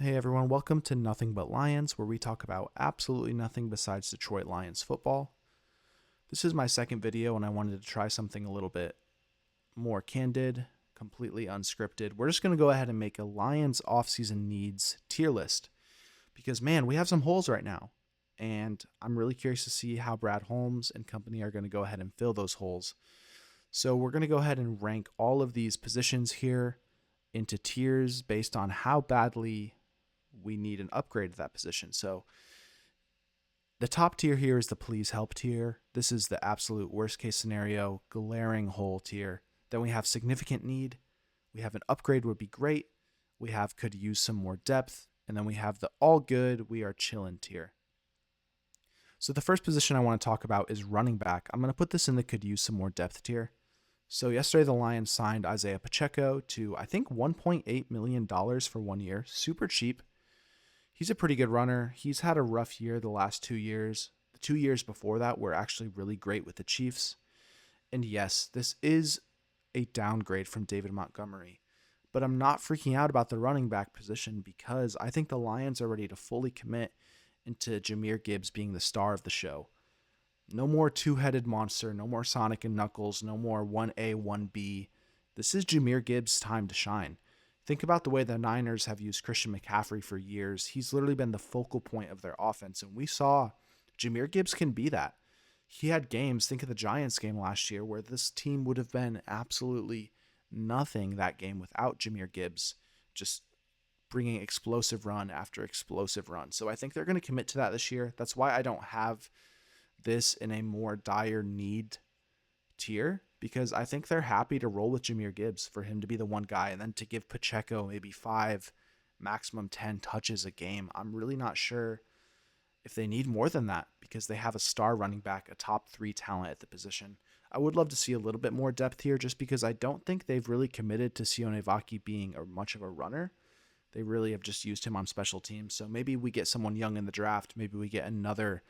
Hey everyone, welcome to Nothing But Lions, where we talk about absolutely nothing besides Detroit Lions football. This is my second video, and I wanted to try something a little bit more candid, completely unscripted. We're just going to go ahead and make a Lions offseason needs tier list because, man, we have some holes right now. And I'm really curious to see how Brad Holmes and company are going to go ahead and fill those holes. So we're going to go ahead and rank all of these positions here into tiers based on how badly we need an upgrade to that position. So the top tier here is the please help tier. This is the absolute worst case scenario, glaring hole tier. Then we have significant need. We have an upgrade would be great. We have could use some more depth. And then we have the all good, we are chillin' tier. So the first position I want to talk about is running back. I'm going to put this in the could use some more depth tier. So yesterday the Lions signed Isaiah Pacheco to I think $1.8 million for 1 year. Super cheap. He's a pretty good runner. He's had a rough year the last 2 years. The 2 years before that were actually really great with the Chiefs. And yes, this is a downgrade from David Montgomery. But I'm not freaking out about the running back position because I think the Lions are ready to fully commit into Jahmyr Gibbs being the star of the show. No more two-headed monster, no more Sonic and Knuckles, no more 1A, 1B. This is Jahmyr Gibbs' time to shine. Think about the way the Niners have used Christian McCaffrey for years. He's literally been the focal point of their offense, and we saw Jahmyr Gibbs can be that. He had games, think of the Giants game last year, where this team would have been absolutely nothing that game without Jahmyr Gibbs just bringing explosive run after explosive run. So I think they're going to commit to that this year. That's why I don't have this in a more dire need tier, because I think they're happy to roll with Jahmyr Gibbs for him to be the one guy and then to give Pacheco maybe 5, maximum 10 touches a game. I'm really not sure if they need more than that because they have a star running back, a top 3 talent at the position. I would love to see a little bit more depth here just because I don't think they've really committed to Sione Vaki being much of a runner. They really have just used him on special teams. So maybe we get someone young in the draft. Maybe we get another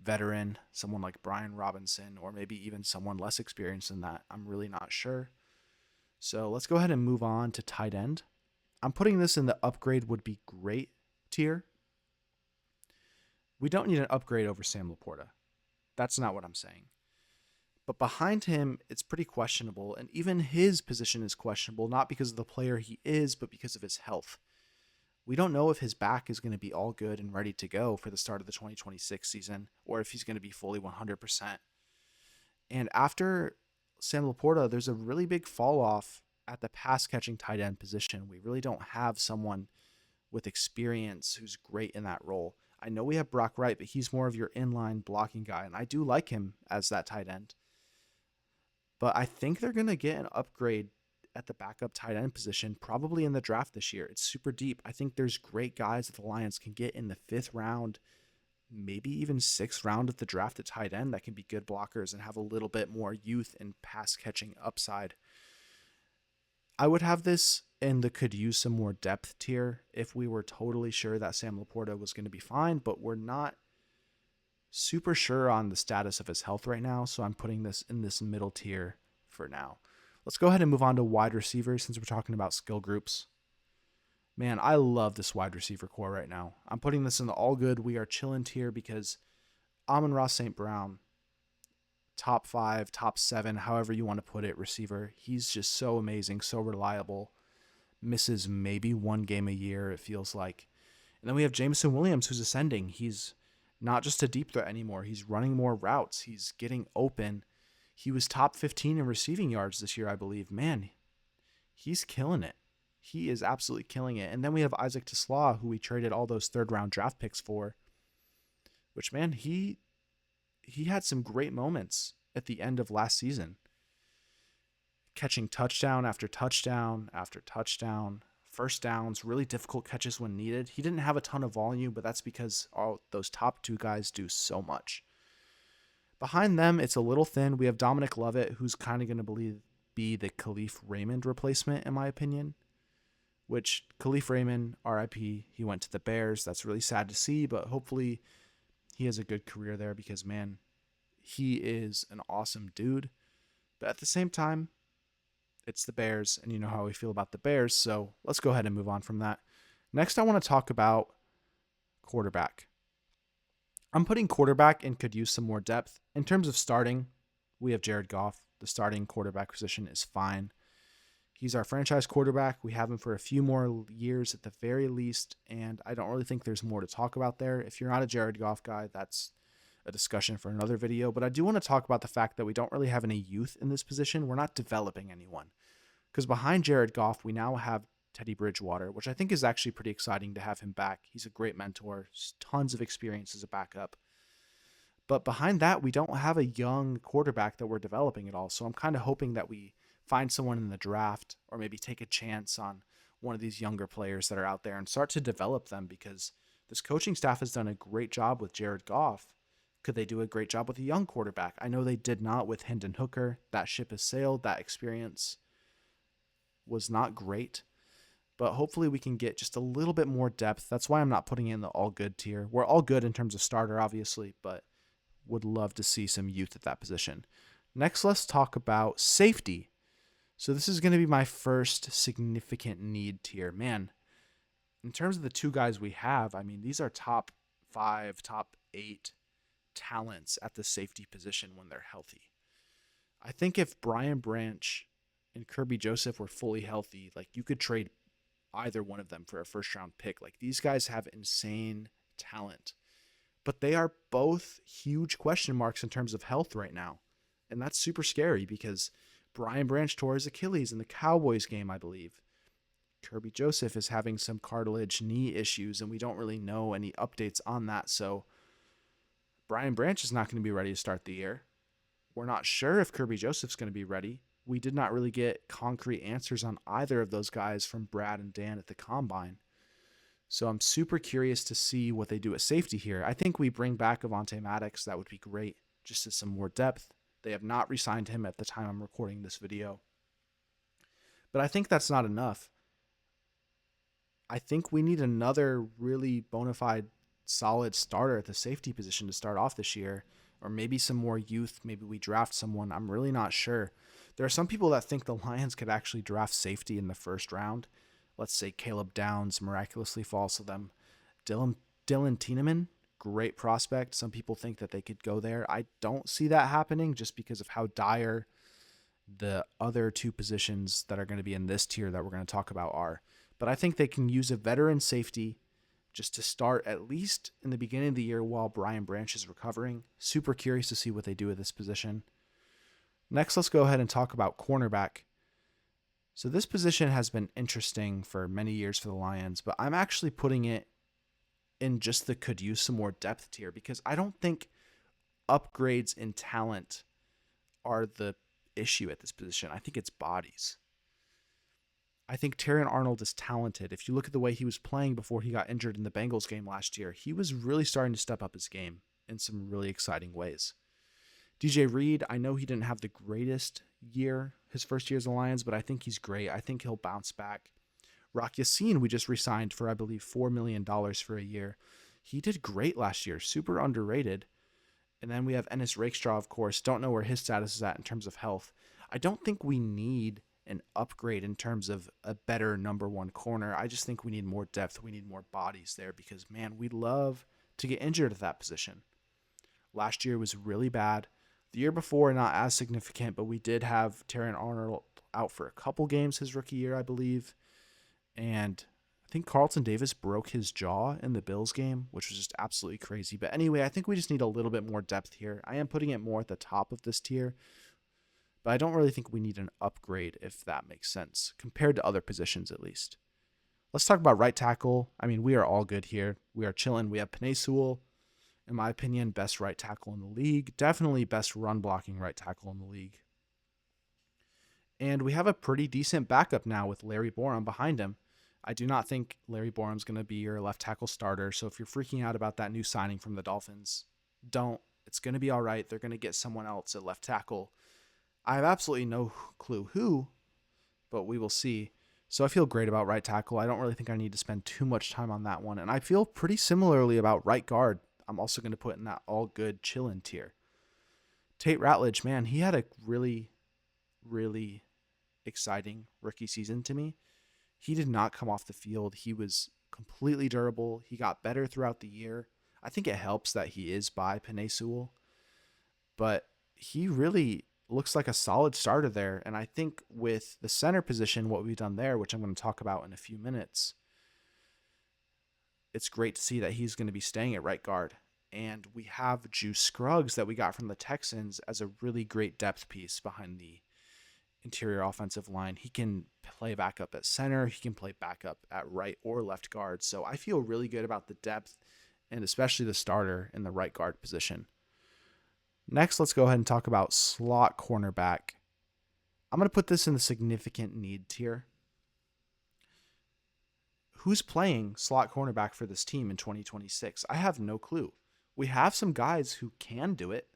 veteran, someone like Brian Robinson, or maybe even someone less experienced than that. I'm really not sure. So let's go ahead and move on to tight end. I'm putting this in the upgrade would be great tier. We don't need an upgrade over Sam Laporta. That's not what I'm saying. But behind him, it's pretty questionable, and even his position is questionable, not because of the player he is, but because of his health. We don't know if his back is going to be all good and ready to go for the start of the 2026 season, or if he's going to be fully 100%. And after Sam Laporta, there's a really big fall off at the pass catching tight end position. We really don't have someone with experience who's great in that role. I know we have Brock Wright, but he's more of your inline blocking guy, and I do like him as that tight end. But I think they're going to get an upgrade at the backup tight end position, probably in the draft this year. It's super deep. I think there's great guys that the Lions can get in the 5th round, maybe even 6th round of the draft at tight end that can be good blockers and have a little bit more youth and pass catching upside. I would have this in the could use some more depth tier if we were totally sure that Sam Laporta was going to be fine, but we're not super sure on the status of his health right now, so I'm putting this in this middle tier for now. Let's go ahead and move on to wide receivers since we're talking about skill groups. Man, I love this wide receiver core right now. I'm putting this in the all good, we are chilling tier because Amon-Ra St. Brown, top 5, top 7, however you want to put it, receiver. He's just so amazing, so reliable. Misses maybe 1 game a year, it feels like. And then we have Jameson Williams, who's ascending. He's not just a deep threat anymore. He's running more routes. He's getting open. He was top 15 in receiving yards this year, I believe. Man, he's killing it. He is absolutely killing it. And then we have Isaac TeSlaa, who we traded all those 3rd-round draft picks for, which, man, he had some great moments at the end of last season. Catching touchdown after touchdown after touchdown, first downs, really difficult catches when needed. He didn't have a ton of volume, but that's because all those top 2 guys do so much. Behind them, it's a little thin. We have Dominic Lovett, who's kind of going to be the Khalif Raymond replacement, in my opinion. Which, Khalif Raymond, RIP, he went to the Bears. That's really sad to see, but hopefully he has a good career there because, man, he is an awesome dude. But at the same time, it's the Bears, and you know how we feel about the Bears, so let's go ahead and move on from that. Next, I want to talk about quarterback. I'm putting quarterback and could use some more depth. In terms of starting, we have Jared Goff. The starting quarterback position is fine. He's our franchise quarterback. We have him for a few more years at the very least, and I don't really think there's more to talk about there. If you're not a Jared Goff guy, that's a discussion for another video, but I do want to talk about the fact that we don't really have any youth in this position. We're not developing anyone. Because behind Jared Goff, we now have Teddy Bridgewater, which I think is actually pretty exciting to have him back. He's a great mentor, tons of experience as a backup. But behind that, we don't have a young quarterback that we're developing at all. So I'm kind of hoping that we find someone in the draft or maybe take a chance on one of these younger players that are out there and start to develop them, because this coaching staff has done a great job with Jared Goff. Could they do a great job with a young quarterback? I know they did not with Hendon Hooker. That ship has sailed. That experience was not great. But hopefully we can get just a little bit more depth. That's why I'm not putting in the all good tier. We're all good in terms of starter, obviously, but would love to see some youth at that position. Next, let's talk about safety. So this is going to be my first significant need tier. Man, in terms of the two guys we have, I mean, these are top 5, top 8 talents at the safety position when they're healthy. I think if Brian Branch and Kerby Joseph were fully healthy, like, you could trade either one of them for a first round pick. Like, these guys have insane talent, but they are both huge question marks in terms of health right now. And that's super scary because Brian Branch tore his Achilles in the Cowboys game, I believe. Kerby Joseph is having some cartilage knee issues, and we don't really know any updates on that. So Brian Branch is not going to be ready to start the year. We're not sure if Kerby Joseph's going to be ready. We did not really get concrete answers on either of those guys from Brad and Dan at the Combine. So I'm super curious to see what they do at safety here. I think we bring back Avonte Maddox. That would be great, just as some more depth. They have not re-signed him at the time I'm recording this video. But I think that's not enough. I think we need another really bona fide solid starter at the safety position to start off this year, or maybe some more youth. Maybe we draft someone. I'm really not sure. There are some people that think the Lions could actually draft safety in the first round. Let's say Caleb Downs miraculously falls to them. Dylan Tiedemann, great prospect. Some people think that they could go there. I don't see that happening just because of how dire the other two positions that are going to be in this tier that we're going to talk about are. But I think they can use a veteran safety just to start at least in the beginning of the year while Brian Branch is recovering. Super curious to see what they do with this position. Next, let's go ahead and talk about cornerback. So this position has been interesting for many years for the Lions, but I'm actually putting it in just the could use some more depth tier, because I don't think upgrades in talent are the issue at this position. I think it's bodies. I think Terrion Arnold is talented. If you look at the way he was playing before he got injured in the Bengals game last year, he was really starting to step up his game in some really exciting ways. DJ Reed, I know he didn't have the greatest year his first year as a Lions, but I think he's great. I think he'll bounce back. Rock Yassin, we just re-signed for, I believe, $4 million for a year. He did great last year, super underrated. And then we have Ennis Rakestraw, of course. Don't know where his status is at in terms of health. I don't think we need an upgrade in terms of a better number one corner. I just think we need more depth. We need more bodies there because, man, we love to get injured at that position. Last year was really bad. The year before, not as significant, but we did have Terrion Arnold out for a couple games his rookie year, I believe. And I think Carlton Davis broke his jaw in the Bills game, which was just absolutely crazy. But anyway, I think we just need a little bit more depth here. I am putting it more at the top of this tier, but I don't really think we need an upgrade, if that makes sense, compared to other positions at least. Let's talk about right tackle. I mean, we are all good here. We are chilling. We have Penei Sewell, in my opinion, best right tackle in the league. Definitely best run blocking right tackle in the league. And we have a pretty decent backup now with Larry Borom behind him. I do not think Larry Borom's going to be your left tackle starter. So if you're freaking out about that new signing from the Dolphins, don't. It's going to be all right. They're going to get someone else at left tackle. I have absolutely no clue who, but we will see. So I feel great about right tackle. I don't really think I need to spend too much time on that one. And I feel pretty similarly about right guard. I'm also going to put in that all good chillin' tier. Tate Ratledge, man, he had a really, really exciting rookie season to me. He did not come off the field. He was completely durable. He got better throughout the year. I think it helps that he is by Penei Sewell, but he really looks like a solid starter there. And I think with the center position, what we've done there, which I'm going to talk about in a few minutes, it's great to see that he's going to be staying at right guard. And we have Juice Scruggs that we got from the Texans as a really great depth piece behind the interior offensive line. He can play backup at center. He can play backup at right or left guard. So I feel really good about the depth and especially the starter in the right guard position. Next, let's go ahead and talk about slot cornerback. I'm going to put this in the significant need tier. Who's playing slot cornerback for this team in 2026? I have no clue. We have some guys who can do it.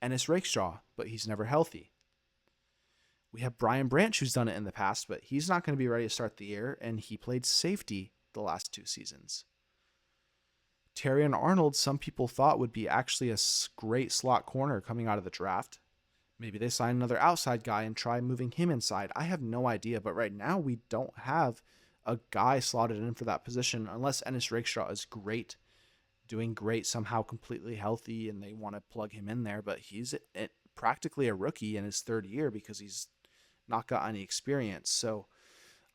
Ennis Rakestraw, but he's never healthy. We have Brian Branch, who's done it in the past, but he's not going to be ready to start the year, and he played safety the last 2 seasons. Terrion Arnold, some people thought would be actually a great slot corner coming out of the draft. Maybe they sign another outside guy and try moving him inside. I have no idea, but right now we don't have a guy slotted in for that position unless Ennis Rakestraw is great, doing great, somehow completely healthy, and they want to plug him in there, but he's practically a rookie in his 3rd year because he's not got any experience. So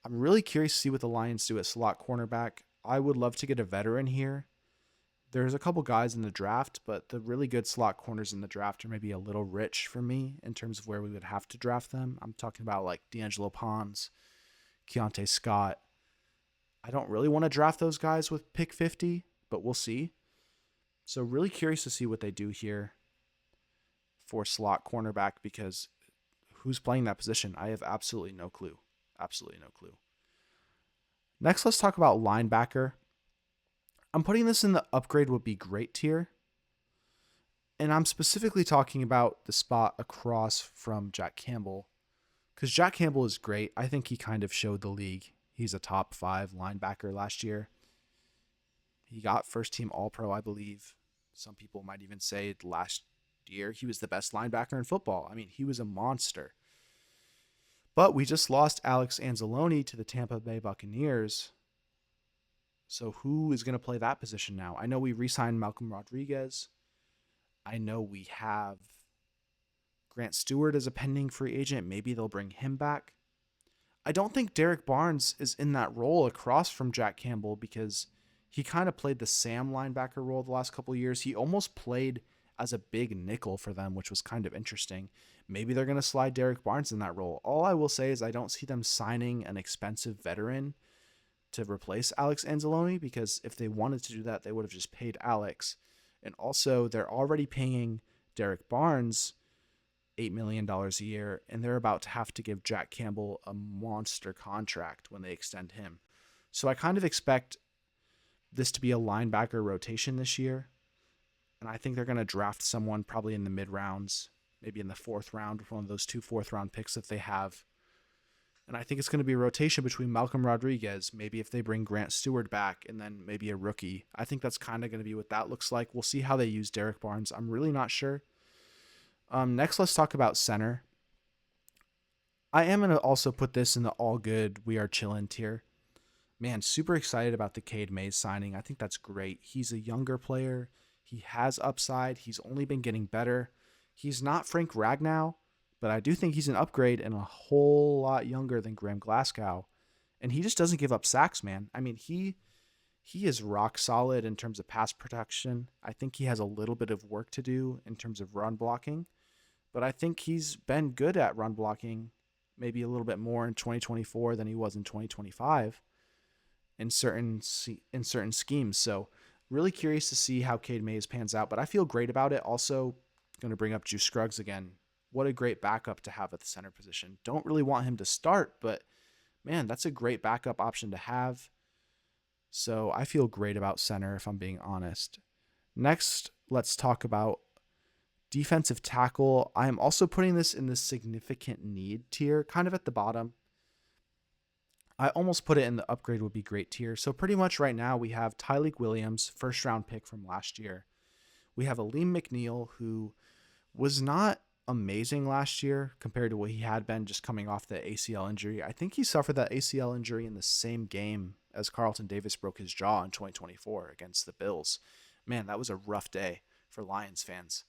I'm really curious to see what the Lions do at slot cornerback. I would love to get a veteran here. There's a couple guys in the draft, but the really good slot corners in the draft are maybe a little rich for me in terms of where we would have to draft them. I'm talking about like D'Angelo Pons, Keontae Scott. I don't really want to draft those guys with pick 50, but we'll see. So really curious to see what they do here for slot cornerback because who's playing that position? I have absolutely no clue. Absolutely no clue. Next, let's talk about linebacker. I'm putting this in the upgrade would be great tier. And I'm specifically talking about the spot across from Jack Campbell because Jack Campbell is great. I think he kind of showed the league. He's a top 5 linebacker last year. He got first team All-Pro, I believe. Some people might even say last year he was the best linebacker in football. I mean, he was a monster. But we just lost Alex Anzalone to the Tampa Bay Buccaneers. So who is going to play that position now? I know we re-signed Malcolm Rodriguez. I know we have Grant Stewart as a pending free agent. Maybe they'll bring him back. I don't think Derek Barnes is in that role across from Jack Campbell because he kind of played the Sam linebacker role the last couple of years. He almost played as a big nickel for them, which was kind of interesting. Maybe they're going to slide Derek Barnes in that role. All I will say is I don't see them signing an expensive veteran to replace Alex Anzalone because if they wanted to do that, they would have just paid Alex. And also, they're already paying Derek Barnes $8 million a year, and they're about to have to give Jack Campbell a monster contract when they extend him. So I kind of expect this to be a linebacker rotation this year. And I think they're going to draft someone probably in the mid rounds, maybe in the 4th round, one of those 2 4th-round picks that they have. And I think it's going to be a rotation between Malcolm Rodriguez, maybe if they bring Grant Stewart back, and then maybe a rookie. I think that's kind of going to be what that looks like. We'll see how they use Derek Barnes. I'm really not sure. Next, let's talk about center. I am going to also put this in the all good, we are chillin' tier. Man, super excited about the Cade Mays signing. I think that's great. He's a younger player. He has upside. He's only been getting better. He's not Frank Ragnow, but I do think he's an upgrade and a whole lot younger than Graham Glasgow. And he just doesn't give up sacks, man. I mean, he is rock solid in terms of pass protection. I think he has a little bit of work to do in terms of run blocking, but I think he's been good at run blocking, maybe a little bit more in 2024 than he was in 2025 in certain schemes. So really curious to see how Cade Mays pans out, but I feel great about it. Also going to bring up Juice Scruggs again. What a great backup to have at the center position. Don't really want him to start, but man, that's a great backup option to have. So I feel great about center, if I'm being honest. Next, let's talk about defensive tackle. I am also putting this in the significant need tier, kind of at the bottom. I almost put it in the upgrade would be great tier. So pretty much right now we have Tyleik Williams, 1st round pick from last year. We have Aleem McNeil, who was not amazing last year compared to what he had been just coming off the ACL injury. I think he suffered that ACL injury in the same game as Carlton Davis broke his jaw in 2024 against the Bills. Man, that was a rough day for Lions fans.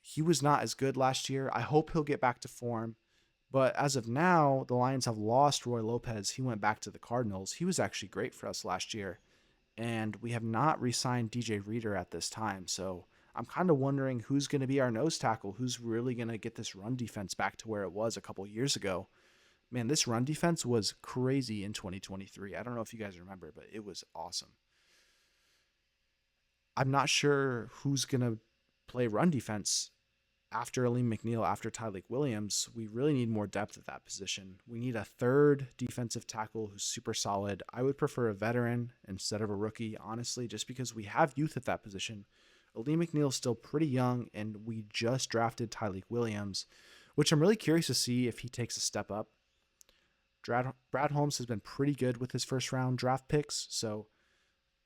He was not as good last year. I hope he'll get back to form. But as of now, the Lions have lost Roy Lopez. He went back to the Cardinals. He was actually great for us last year. And we have not re-signed DJ Reader at this time. So I'm kind of wondering who's going to be our nose tackle, who's really going to get this run defense back to where it was a couple years ago. Man, this run defense was crazy in 2023. I don't know if you guys remember, but it was awesome. I'm not sure who's going to play run defense after Aleem McNeil, after Tyleik Williams. We really need more depth at that position. We need a third defensive tackle who's super solid. I would prefer a veteran instead of a rookie, honestly, just because we have youth at that position. Aleem McNeil is still pretty young, and we just drafted Tyleik Williams, which I'm really curious to see if he takes a step up. Brad Holmes has been pretty good with his first round draft picks, so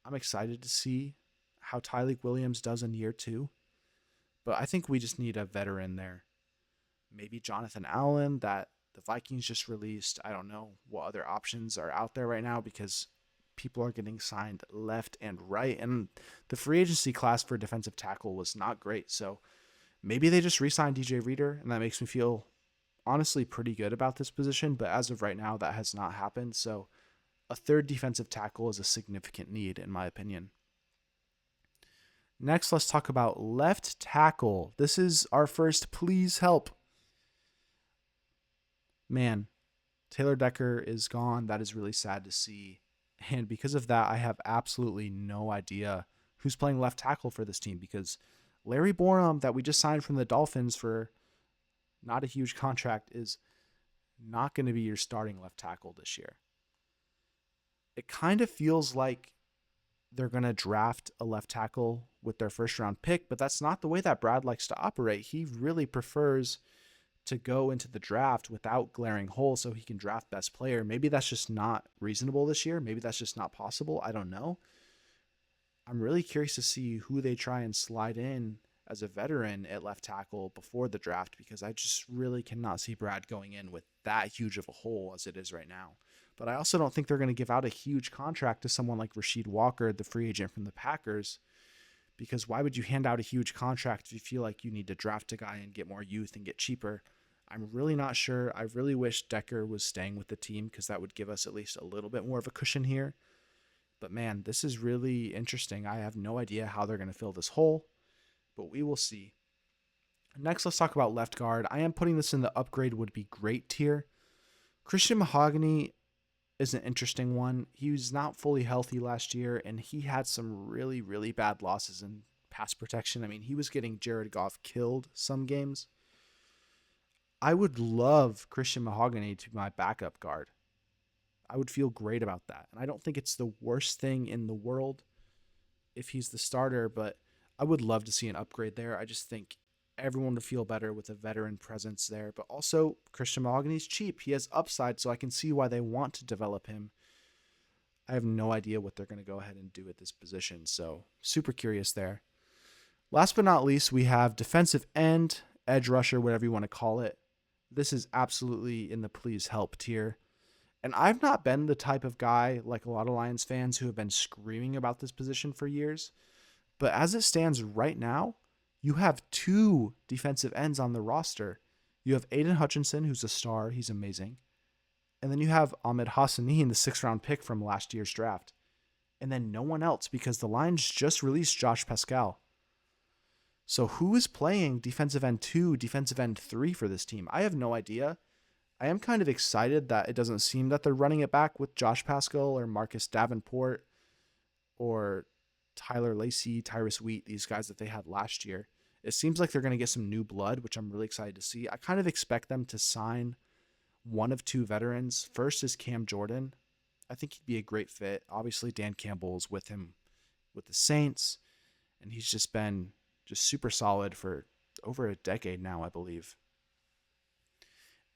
I'm excited to see how Tyleik Williams does in year 2. But I think we just need a veteran there. Maybe Jonathan Allen that the Vikings just released. I don't know what other options are out there right now because people are getting signed left and right. And the free agency class for defensive tackle was not great. So maybe they just re-signed DJ Reader, and that makes me feel honestly pretty good about this position. But as of right now, that has not happened. So a third defensive tackle is a significant need, in my opinion. Next, let's talk about left tackle. This is our first please help. Man, Taylor Decker is gone. That is really sad to see. And because of that, I have absolutely no idea who's playing left tackle for this team because Larry Borom, that we just signed from the Dolphins for not a huge contract, is not going to be your starting left tackle this year. It kind of feels like they're going to draft a left tackle with their first round pick, but that's not the way that Brad likes to operate. He really prefers to go into the draft without glaring holes so he can draft best player. Maybe that's just not reasonable this year. Maybe that's just not possible. I don't know. I'm really curious to see who they try and slide in as a veteran at left tackle before the draft because I just really cannot see Brad going in with that huge of a hole as it is right now. But I also don't think they're going to give out a huge contract to someone like Rasheed Walker, the free agent from the Packers, because why would you hand out a huge contract if you feel like you need to draft a guy and get more youth and get cheaper? I'm really not sure. I really wish Decker was staying with the team because that would give us at least a little bit more of a cushion here. But man, this is really interesting. I have no idea how they're going to fill this hole, but we will see. Next, let's talk about left guard. I am putting this in the upgrade would be great tier. Christian Mahogany is an interesting one. He was not fully healthy last year, and he had some really, really bad losses in pass protection. I mean, he was getting Jared Goff killed some games. I would love Christian Mahogany to be my backup guard. I would feel great about that. And I don't think it's the worst thing in the world if he's the starter, but I would love to see an upgrade there. I just think everyone would feel better with a veteran presence there. But also, Christian Mahogany's cheap. He has upside, so I can see why they want to develop him. I have no idea what they're going to go ahead and do at this position, so super curious there. Last but not least, we have defensive end, edge rusher, whatever you want to call it. This is absolutely in the please help tier. And I've not been the type of guy like a lot of Lions fans who have been screaming about this position for years. But as it stands right now, you have 2 defensive ends on the roster. You have Aiden Hutchinson, who's a star. He's amazing. And then you have Ahmed Hassanin, the 6th round pick from last year's draft. And then no one else because the Lions just released Josh Pascal. So who is playing defensive end 2, defensive end 3 for this team? I have no idea. I am kind of excited that it doesn't seem that they're running it back with Josh Pascal or Marcus Davenport or Tyler Lacey, Tyrus Wheat, these guys that they had last year. It seems like they're going to get some new blood, which I'm really excited to see. I kind of expect them to sign one of 2 veterans. First is Cam Jordan. I think he'd be a great fit. Obviously, Dan Campbell is with him with the Saints, and he's just been super solid for over a decade now, I believe.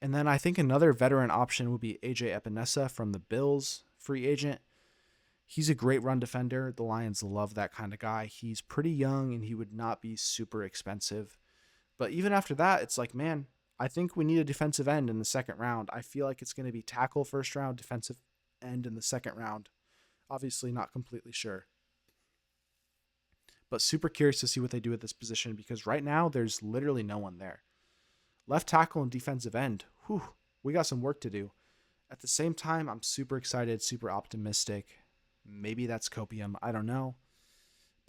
And then I think another veteran option would be AJ Epinesa from the Bills, free agent. He's a great run defender. The Lions love that kind of guy. He's pretty young, and he would not be super expensive. But even after that, it's like, man, I think we need a defensive end in the second round. I feel like it's going to be tackle first round, defensive end in the second round. Obviously, not completely sure. But super curious to see what they do at this position because right now there's literally no one there. Left tackle and defensive end, whew, we got some work to do. At the same time, I'm super excited, super optimistic. Maybe that's copium, I don't know.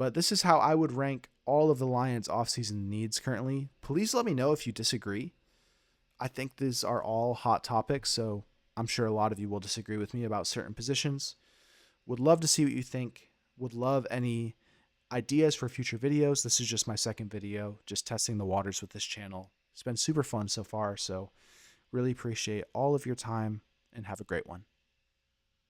But this is how I would rank all of the Lions offseason needs currently. Please let me know if you disagree. I think these are all hot topics, so I'm sure a lot of you will disagree with me about certain positions. Would love to see what you think. Would love any ideas for future videos. This is just my second video, just testing the waters with this channel. It's been super fun so far, so really appreciate all of your time and have a great one.